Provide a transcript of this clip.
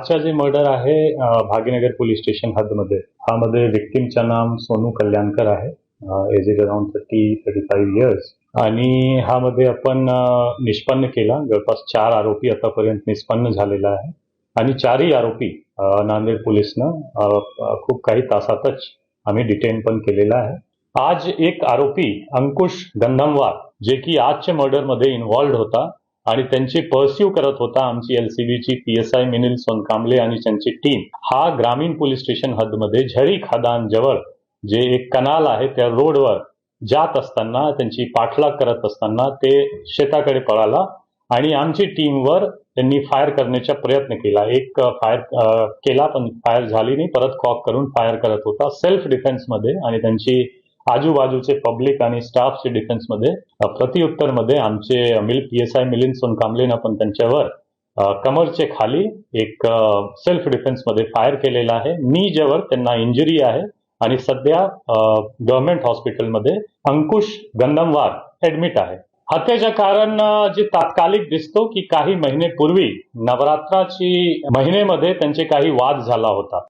आजचा जे मर्डर आहे भाग्यनगर पोलीस स्टेशन हदमध्ये ह्यामध्ये विक्टिमचं नाम सोनू कल्याणकर आहे. Age is around 30-35 years. आणि ह्यामध्ये आपण निष्पन्न केला जवळपास 4 आरोपी आतापर्यंत निष्पन्न झालेला आहे आणि 4ही आरोपी नांदेड पोलीसनं खूप काही तासातच आम्ही डिटेन पण केलेला आहे. आज एक आरोपी अंकुश गंधमवार जे की आजच्या मर्डरमध्ये इन्व्हॉल्ड होता आणि त्यांची पर्स्यू करत होता आमची एलसीबीची पीएसआय मिनिल सोनकांबळे आणि त्यांची टीम. हा ग्रामीण पोलीस स्टेशन हदमध्ये झरी खदान जवळ जे एक कनाल आहे त्या रोडवर जात असताना त्यांची पाठलाग करत असताना ते शेताकडे पळाला आणि आमची टीमवर त्यांनी फायर करण्याचा प्रयत्न केला. एक फायर केला पण फायर झाली नाही. परत कॉक करून फायर करत होता सेल्फ डिफेन्समध्ये आणि त्यांची आजूबाजूचे पब्लिक आणि स्टाफचे डिफेन्समध्ये प्रत्युत्तरमध्ये आमचे पीएसआय मिलिंद सोनकांबळेनं पण त्यांच्यावर कमरचे खाली एक सेल्फ डिफेन्समध्ये फायर केलेला आहे. नीजवर त्यांना इंजुरी आहे आणि सध्या गव्हर्नमेंट हॉस्पिटलमध्ये अंकुश गंधमवार ऍडमिट आहे. हत्येचं कारण जे तात्कालिक दिसतो की काही महिनेपूर्वी नवरात्राची महिनेमध्ये त्यांचे काही वाद झाला होता.